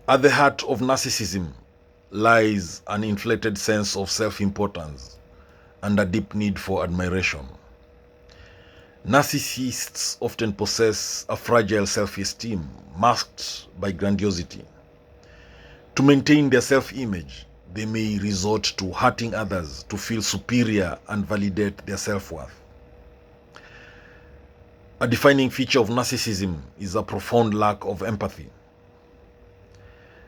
At the heart of narcissism lies an inflated sense of self-importance and a deep need for admiration. Narcissists often possess a fragile self-esteem masked by grandiosity. To maintain their self-image, they may resort to hurting others to feel superior and validate their self-worth. A defining feature of narcissism is a profound lack of empathy.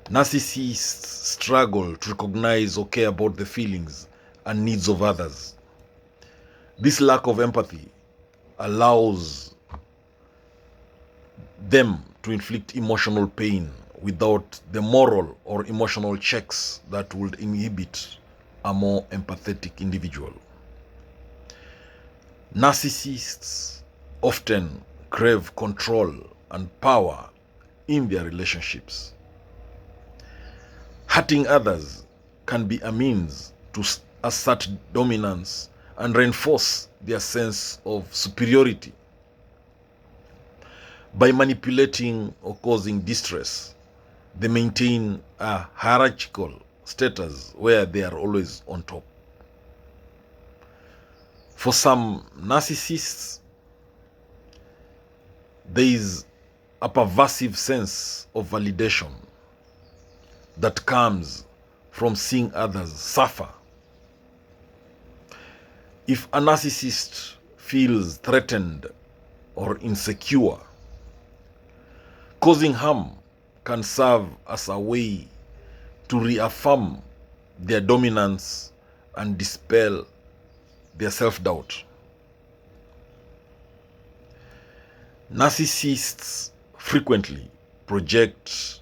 Narcissists struggle to recognize or care about the feelings and needs of others. This lack of empathy allows them to inflict emotional pain without the moral or emotional checks that would inhibit a more empathetic individual. Narcissists often crave control and power in their relationships. Hurting others can be a means to assert dominance and reinforce their sense of superiority. By manipulating or causing distress, they maintain a hierarchical status where they are always on top. For some narcissists, there is a pervasive sense of validation that comes from seeing others suffer. If a narcissist feels threatened or insecure, causing harm can serve as a way to reaffirm their dominance and dispel their self-doubt. Narcissists frequently project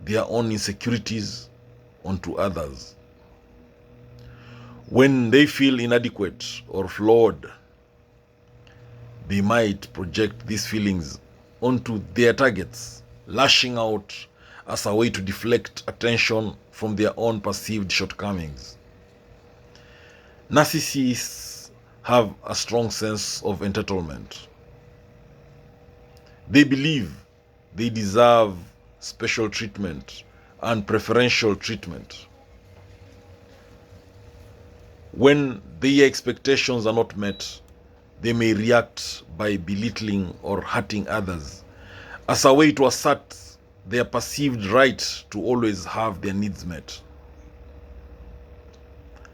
their own insecurities onto others. When they feel inadequate or flawed, they might project these feelings onto their targets, lashing out as a way to deflect attention from their own perceived shortcomings. Narcissists have a strong sense of entitlement. They believe they deserve special treatment and preferential treatment. When their expectations are not met, they may react by belittling or hurting others as a way to assert their perceived right to always have their needs met.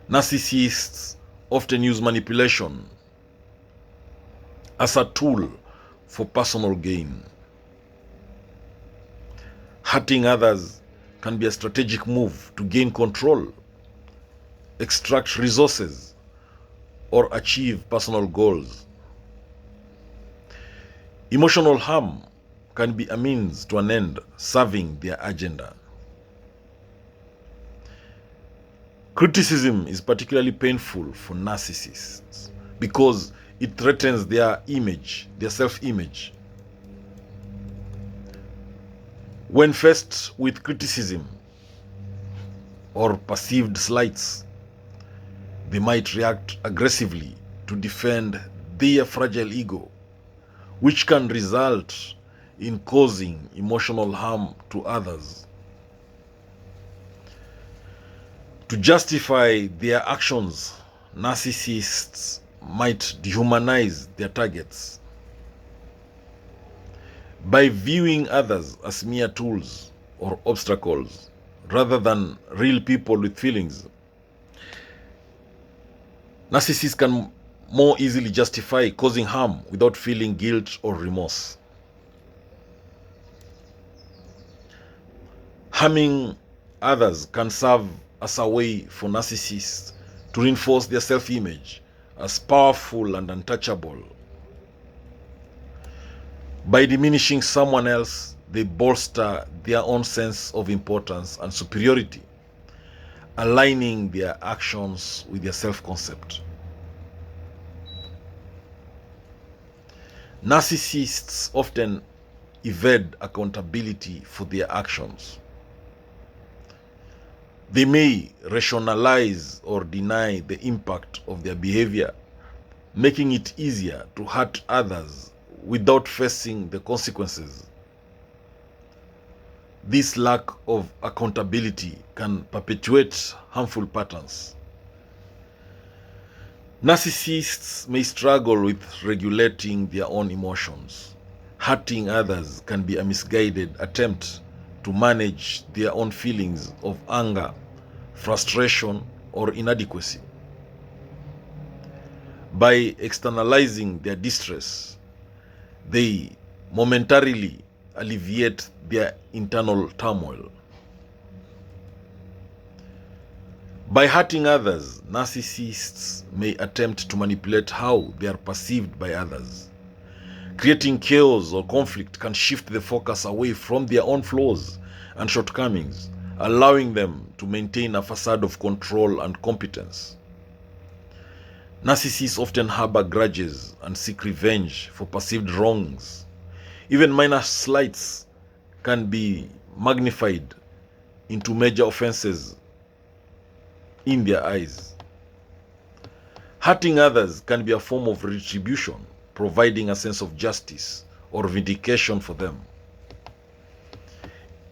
Narcissists often use manipulation as a tool for personal gain. Hurting others can be a strategic move to gain control, extract resources, or achieve personal goals. Emotional harm can be a means to an end serving their agenda. Criticism is particularly painful for narcissists because it threatens their image, their self-image. When faced with criticism or perceived slights, they might react aggressively to defend their fragile ego, which can result in causing emotional harm to others. To justify their actions, narcissists might dehumanize their targets. By viewing others as mere tools or obstacles rather than real people with feelings, narcissists can more easily justify causing harm without feeling guilt or remorse. Harming others can serve as a way for narcissists to reinforce their self-image as powerful and untouchable. By diminishing someone else, they bolster their own sense of importance and superiority, aligning their actions with their self-concept. Narcissists often evade accountability for their actions. They may rationalize or deny the impact of their behavior, making it easier to hurt others without facing the consequences. This lack of accountability can perpetuate harmful patterns. Narcissists may struggle with regulating their own emotions. Hurting others can be a misguided attempt to manage their own feelings of anger, frustration, or inadequacy. By externalizing their distress, they momentarily alleviate their internal turmoil. By hurting others, narcissists may attempt to manipulate how they are perceived by others. Creating chaos or conflict can shift the focus away from their own flaws and shortcomings, allowing them to maintain a facade of control and competence. Narcissists often harbor grudges and seek revenge for perceived wrongs. Even minor slights can be magnified into major offenses in their eyes. Hurting others can be a form of retribution, providing a sense of justice or vindication for them.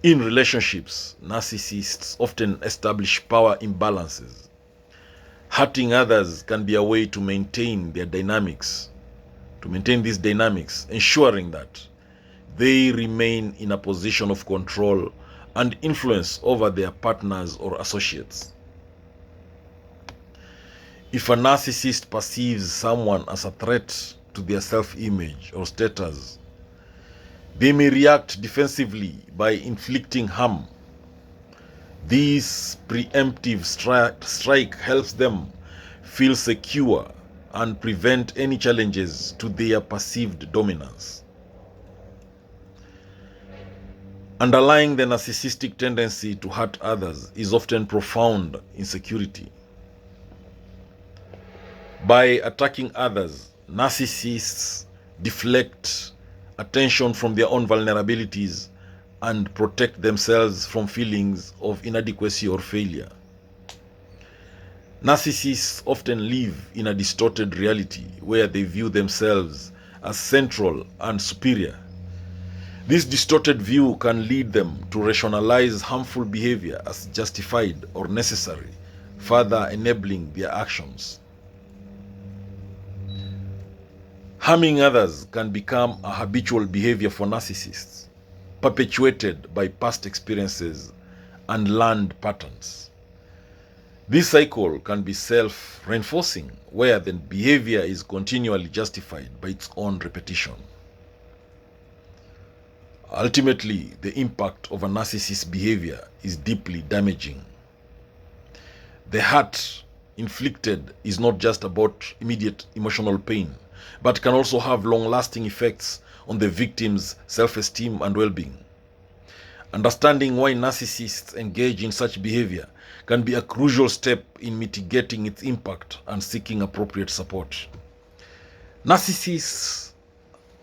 In relationships, narcissists often establish power imbalances. Hurting others can be a way to maintain these dynamics, ensuring that they remain in a position of control and influence over their partners or associates. If a narcissist perceives someone as a threat to their self-image or status, they may react defensively by inflicting harm. This preemptive strike helps them feel secure and prevent any challenges to their perceived dominance. Underlying the narcissistic tendency to hurt others is often profound insecurity. By attacking others, narcissists deflect attention from their own vulnerabilities and protect themselves from feelings of inadequacy or failure. Narcissists often live in a distorted reality where they view themselves as central and superior. This distorted view can lead them to rationalize harmful behavior as justified or necessary, further enabling their actions. Harming others can become a habitual behavior for narcissists, perpetuated by past experiences and learned patterns. This cycle can be self-reinforcing, where the behavior is continually justified by its own repetition. Ultimately, the impact of a narcissist's behavior is deeply damaging. The hurt inflicted is not just about immediate emotional pain, but can also have long-lasting effects on the victim's self-esteem and well-being. Understanding why narcissists engage in such behavior can be a crucial step in mitigating its impact and seeking appropriate support. Narcissists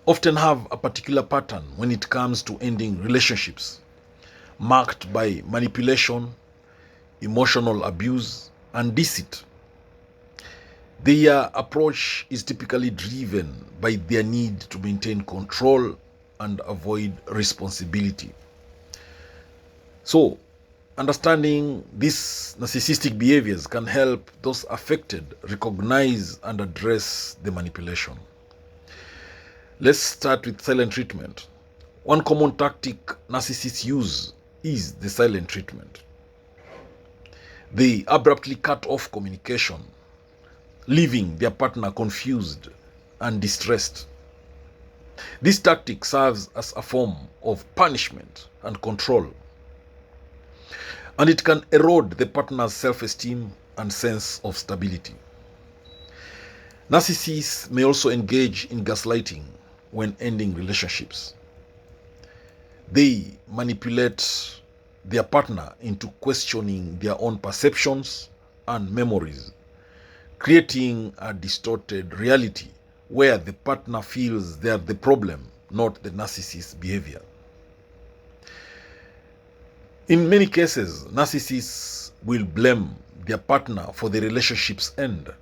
often have a particular pattern when it comes to ending relationships, marked by manipulation, emotional abuse, and deceit. Their approach is typically driven by their need to maintain control and avoid responsibility. So, understanding these narcissistic behaviors can help those affected recognize and address the manipulation. Let's start with silent treatment. One common tactic narcissists use is the silent treatment. They abruptly cut off communication, leaving their partner confused and distressed. This tactic serves as a form of punishment and control, and it can erode the partner's self-esteem and sense of stability. Narcissists may also engage in gaslighting when ending relationships. They manipulate their partner into questioning their own perceptions and memories, creating a distorted reality where the partner feels they are the problem, not the narcissist's behavior. In many cases, narcissists will blame their partner for the relationship's end.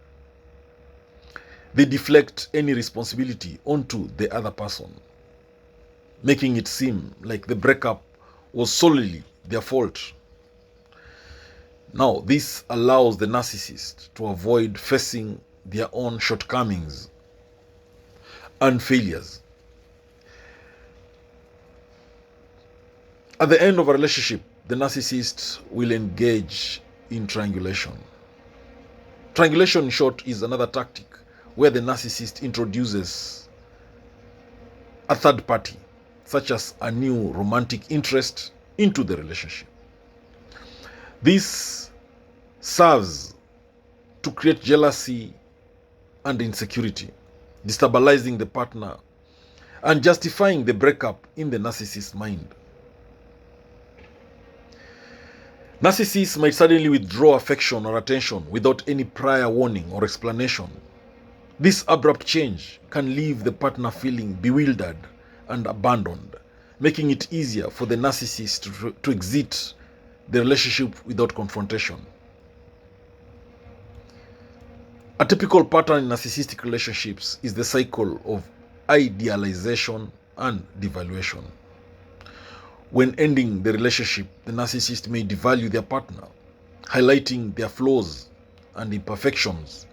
They deflect any responsibility onto the other person, making it seem like the breakup was solely their fault. Now, this allows the narcissist to avoid facing their own shortcomings and failures. At the end of a relationship, the narcissist will engage in triangulation. Triangulation, in short, is another tactic where the narcissist introduces a third party, such as a new romantic interest, into the relationship. This serves to create jealousy and insecurity, destabilizing the partner and justifying the breakup in the narcissist's mind. Narcissists might suddenly withdraw affection or attention without any prior warning or explanation. This abrupt change can leave the partner feeling bewildered and abandoned, making it easier for the narcissist to exit the relationship without confrontation. A typical pattern in narcissistic relationships is the cycle of idealization and devaluation. When ending the relationship, the narcissist may devalue their partner, highlighting their flaws and imperfections,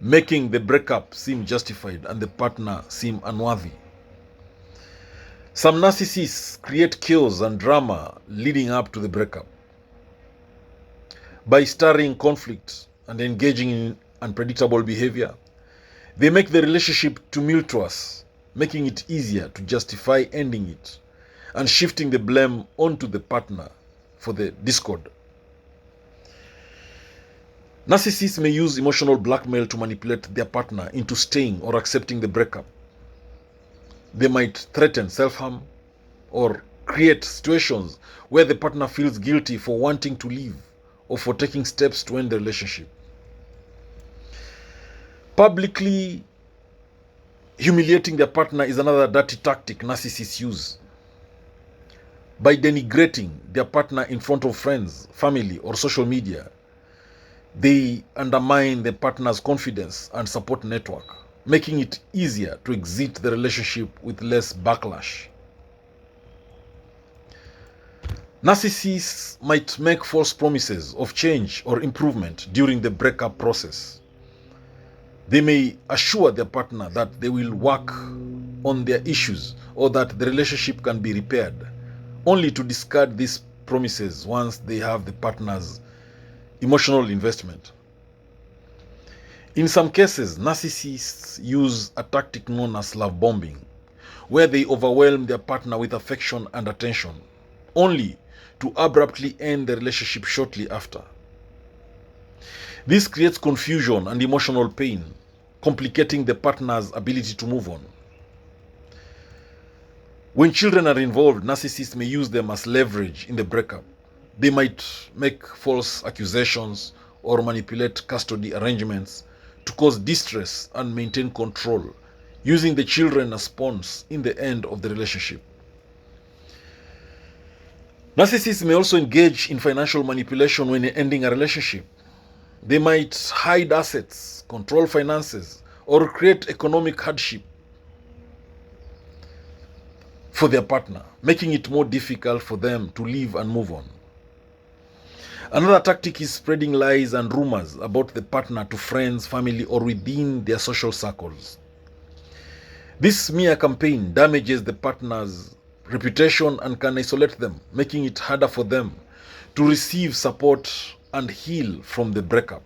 making the breakup seem justified and the partner seem unworthy. Some narcissists create chaos and drama leading up to the breakup. By stirring conflict and engaging in unpredictable behavior, they make the relationship tumultuous, making it easier to justify ending it and shifting the blame onto the partner for the discord. Narcissists may use emotional blackmail to manipulate their partner into staying or accepting the breakup. They might threaten self-harm or create situations where the partner feels guilty for wanting to leave or for taking steps to end the relationship. Publicly humiliating their partner is another dirty tactic narcissists use. By denigrating their partner in front of friends, family, or social media, they undermine the partner's confidence and support network, making it easier to exit the relationship with less backlash. Narcissists might make false promises of change or improvement during the breakup process. They may assure their partner that they will work on their issues or that the relationship can be repaired, only to discard these promises once they have the partner's emotional investment. In some cases, narcissists use a tactic known as love bombing, where they overwhelm their partner with affection and attention, only to abruptly end the relationship shortly after. This creates confusion and emotional pain, complicating the partner's ability to move on. When children are involved, narcissists may use them as leverage in the breakup. They might make false accusations or manipulate custody arrangements to cause distress and maintain control, using the children as pawns in the end of the relationship. Narcissists may also engage in financial manipulation when ending a relationship. They might hide assets, control finances, or create economic hardship for their partner, making it more difficult for them to leave and move on. Another tactic is spreading lies and rumors about the partner to friends, family, or within their social circles. This smear campaign damages the partner's reputation and can isolate them, making it harder for them to receive support and heal from the breakup.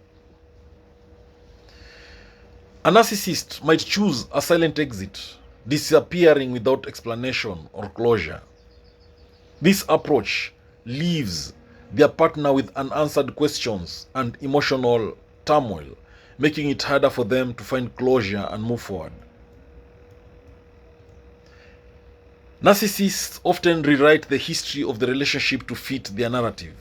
A narcissist might choose a silent exit, disappearing without explanation or closure. This approach leaves their partner with unanswered questions and emotional turmoil, making it harder for them to find closure and move forward. Narcissists often rewrite the history of the relationship to fit their narrative.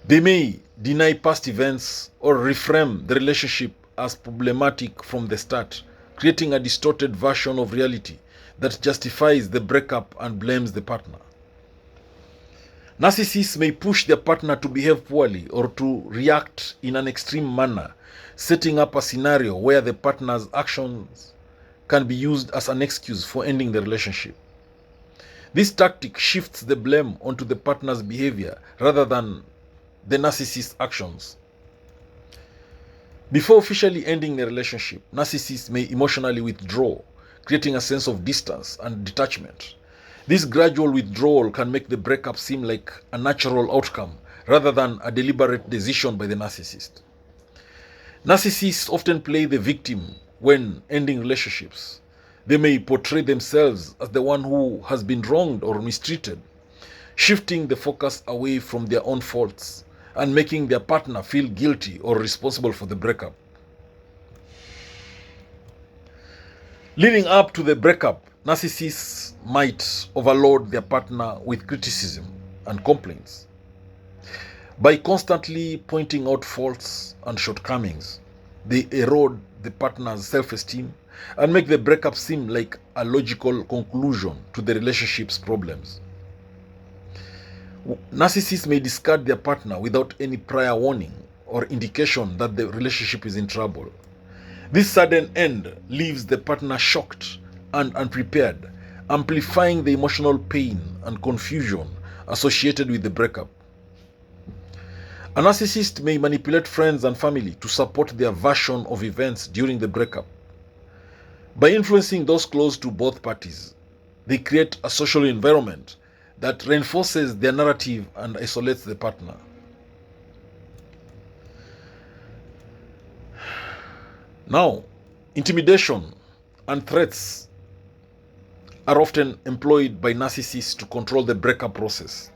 They may deny past events or reframe the relationship as problematic from the start, creating a distorted version of reality that justifies the breakup and blames the partner. Narcissists may push their partner to behave poorly or to react in an extreme manner, setting up a scenario where the partner's actions can be used as an excuse for ending the relationship. This tactic shifts the blame onto the partner's behavior rather than the narcissist's actions. Before officially ending the relationship, narcissists may emotionally withdraw, creating a sense of distance and detachment. This gradual withdrawal can make the breakup seem like a natural outcome rather than a deliberate decision by the narcissist. Narcissists often play the victim when ending relationships. They may portray themselves as the one who has been wronged or mistreated, shifting the focus away from their own faults and making their partner feel guilty or responsible for the breakup. Leading up to the breakup, narcissists might overload their partner with criticism and complaints. By constantly pointing out faults and shortcomings, they erode the partner's self-esteem and make the breakup seem like a logical conclusion to the relationship's problems. Narcissists may discard their partner without any prior warning or indication that the relationship is in trouble. This sudden end leaves the partner shocked and unprepared, amplifying the emotional pain and confusion associated with the breakup. A narcissist may manipulate friends and family to support their version of events during the breakup. By influencing those close to both parties, they create a social environment that reinforces their narrative and isolates the partner. Now, intimidation and threats are often employed by narcissists to control the breakup process.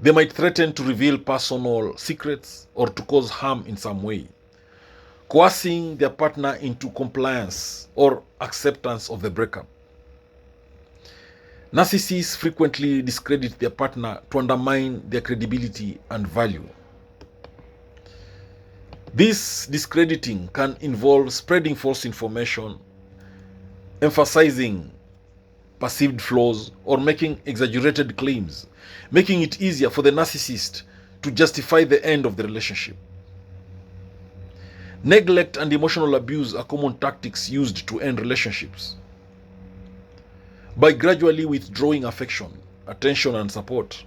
They might threaten to reveal personal secrets or to cause harm in some way, coercing their partner into compliance or acceptance of the breakup. Narcissists frequently discredit their partner to undermine their credibility and value. This discrediting can involve spreading false information, emphasizing perceived flaws, or making exaggerated claims, making it easier for the narcissist to justify the end of the relationship. Neglect and emotional abuse are common tactics used to end relationships. By gradually withdrawing affection, attention, and support,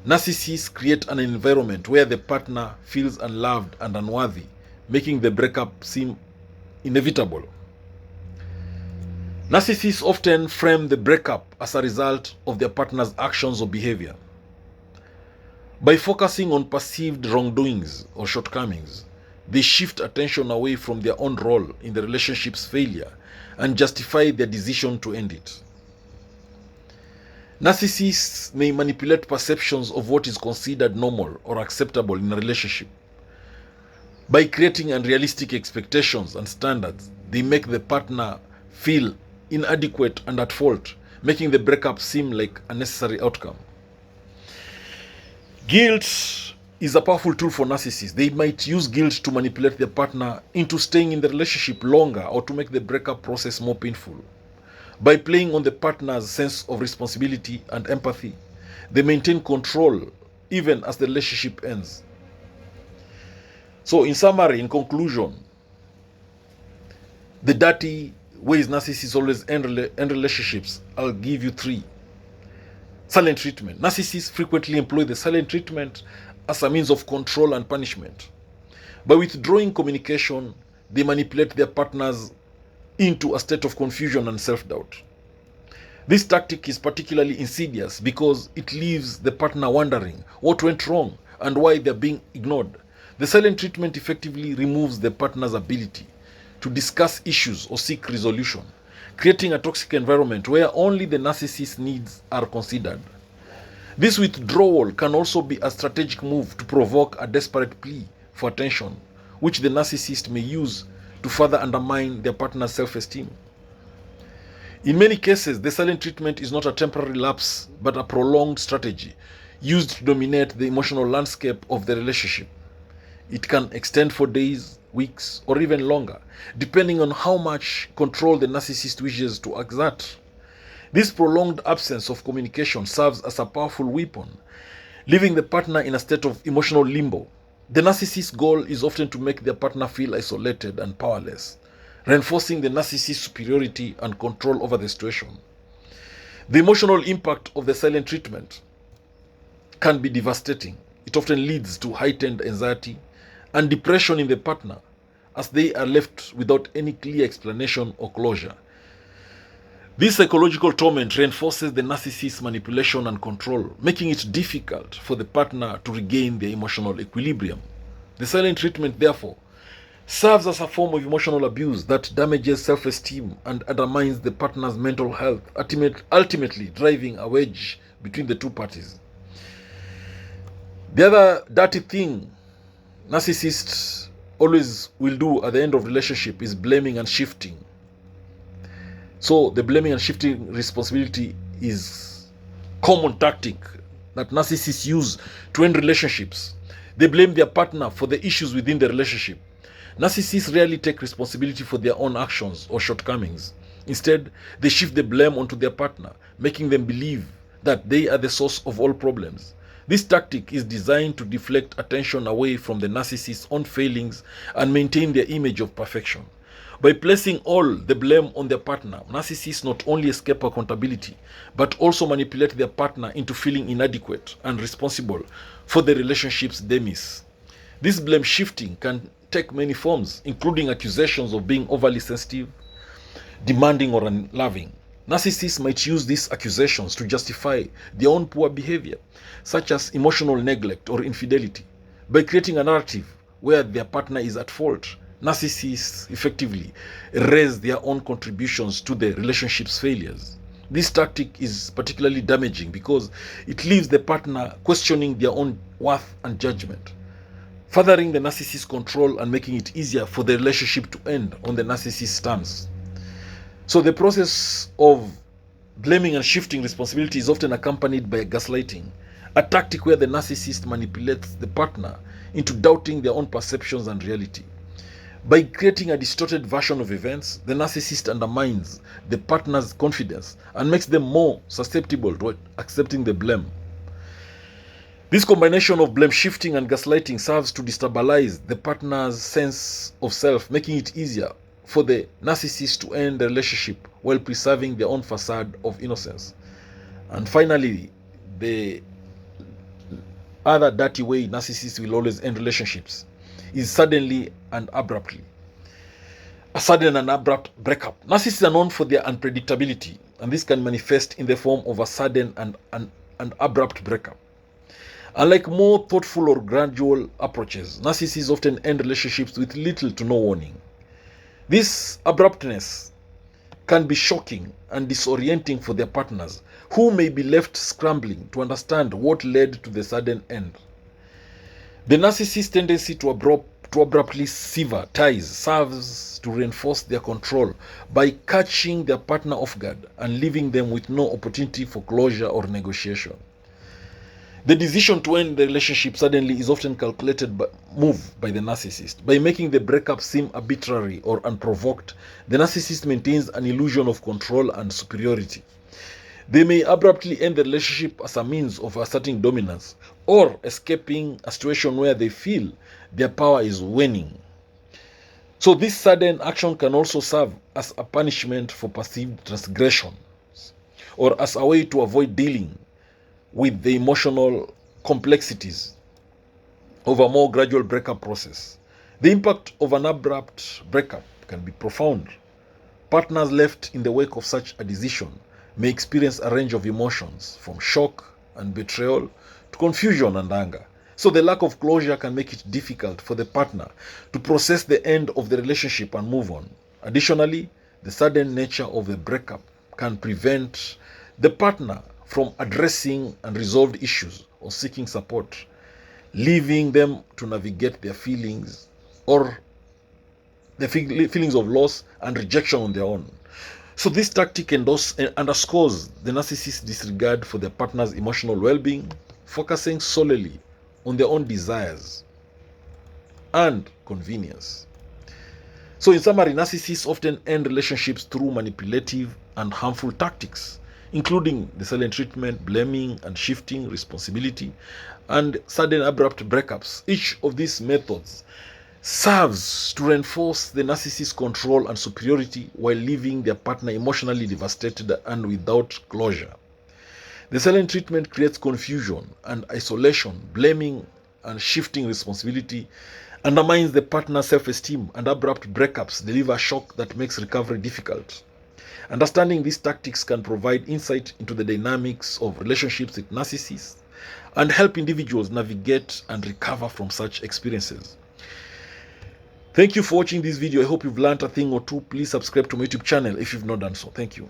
narcissists create an environment where the partner feels unloved and unworthy, making the breakup seem inevitable. Narcissists often frame the breakup as a result of their partner's actions or behavior. By focusing on perceived wrongdoings or shortcomings, they shift attention away from their own role in the relationship's failure and justify their decision to end it. Narcissists may manipulate perceptions of what is considered normal or acceptable in a relationship. By creating unrealistic expectations and standards, they make the partner feel inadequate and at fault, making the breakup seem like a necessary outcome. Guilt is a powerful tool for narcissists. They might use guilt to manipulate their partner into staying in the relationship longer or to make the breakup process more painful. By playing on the partner's sense of responsibility and empathy, they maintain control even as the relationship ends. So in summary, in conclusion, the dirty ways narcissists always end relationships, I'll give you 3. Silent treatment. Narcissists frequently employ the silent treatment as a means of control and punishment. By withdrawing communication, they manipulate their partners into a state of confusion and self-doubt. This tactic is particularly insidious because it leaves the partner wondering what went wrong and why they're being ignored. The silent treatment effectively removes the partner's ability to discuss issues or seek resolution, creating a toxic environment where only the narcissist's needs are considered. This withdrawal can also be a strategic move to provoke a desperate plea for attention, which the narcissist may use to further undermine their partner's self-esteem. In many cases, the silent treatment is not a temporary lapse, but a prolonged strategy used to dominate the emotional landscape of the relationship. It can extend for days, weeks, or even longer, depending on how much control the narcissist wishes to exert. This prolonged absence of communication serves as a powerful weapon, leaving the partner in a state of emotional limbo. The narcissist's goal is often to make their partner feel isolated and powerless, reinforcing the narcissist's superiority and control over the situation. The emotional impact of the silent treatment can be devastating. It often leads to heightened anxiety and depression in the partner as they are left without any clear explanation or closure. This psychological torment reinforces the narcissist's manipulation and control, making it difficult for the partner to regain their emotional equilibrium. The silent treatment, therefore, serves as a form of emotional abuse that damages self-esteem and undermines the partner's mental health, ultimately driving a wedge between the two parties. The other dirty thing narcissists always will do at the end of relationship is blaming and shifting. So the blaming and shifting responsibility is common tactic that narcissists use to end relationships. They blame their partner for the issues within the relationship. Narcissists rarely take responsibility for their own actions or shortcomings. Instead, they shift the blame onto their partner, making them believe that they are the source of all problems. This tactic is designed to deflect attention away from the narcissist's own failings and maintain their image of perfection. By placing all the blame on their partner, narcissists not only escape accountability, but also manipulate their partner into feeling inadequate and responsible for the relationships they miss. This blame shifting can take many forms, including accusations of being overly sensitive, demanding, or unloving. Narcissists might use these accusations to justify their own poor behavior, such as emotional neglect or infidelity. By creating a narrative where their partner is at fault, narcissists effectively erase their own contributions to the relationship's failures. This tactic is particularly damaging because it leaves the partner questioning their own worth and judgment, furthering the narcissist's control and making it easier for the relationship to end on the narcissist's terms. So the process of blaming and shifting responsibility is often accompanied by gaslighting, a tactic where the narcissist manipulates the partner into doubting their own perceptions and reality. By creating a distorted version of events, the narcissist undermines the partner's confidence and makes them more susceptible to accepting the blame. This combination of blame shifting and gaslighting serves to destabilize the partner's sense of self, making it easier for the narcissist to end the relationship while preserving their own facade of innocence. And finally, the other dirty way narcissists will always end relationships is suddenly and abruptly. A sudden and abrupt breakup. Narcissists are known for their unpredictability, and this can manifest in the form of a sudden and abrupt breakup. Unlike more thoughtful or gradual approaches, narcissists often end relationships with little to no warning. This abruptness can be shocking and disorienting for their partners, who may be left scrambling to understand what led to the sudden end. The narcissist's tendency to abruptly sever ties serves to reinforce their control by catching their partner off guard and leaving them with no opportunity for closure or negotiation. The decision to end the relationship suddenly is often calculated move by the narcissist. By making the breakup seem arbitrary or unprovoked, the narcissist maintains an illusion of control and superiority. They may abruptly end the relationship as a means of asserting dominance or escaping a situation where they feel their power is waning. So this sudden action can also serve as a punishment for perceived transgressions or as a way to avoid dealing with the emotional complexities of a more gradual breakup process. The impact of an abrupt breakup can be profound. Partners left in the wake of such a decision may experience a range of emotions, from shock and betrayal to confusion and anger. So the lack of closure can make it difficult for the partner to process the end of the relationship and move on. Additionally, the sudden nature of the breakup can prevent the partner from addressing and resolved issues or seeking support, leaving them to navigate their feelings or the feelings of loss and rejection on their own. So this tactic underscores the narcissist's disregard for their partner's emotional well-being, focusing solely on their own desires and convenience. So in summary, narcissists often end relationships through manipulative and harmful tactics, including the silent treatment, blaming and shifting responsibility, and sudden abrupt breakups. Each of these methods serves to reinforce the narcissist's control and superiority while leaving their partner emotionally devastated and without closure. The silent treatment creates confusion and isolation, blaming and shifting responsibility, undermines the partner's self-esteem, and abrupt breakups deliver a shock that makes recovery difficult. Understanding these tactics can provide insight into the dynamics of relationships with narcissists and help individuals navigate and recover from such experiences. Thank you for watching this video. I hope you've learned a thing or two. Please subscribe to my YouTube channel if you've not done so. Thank you.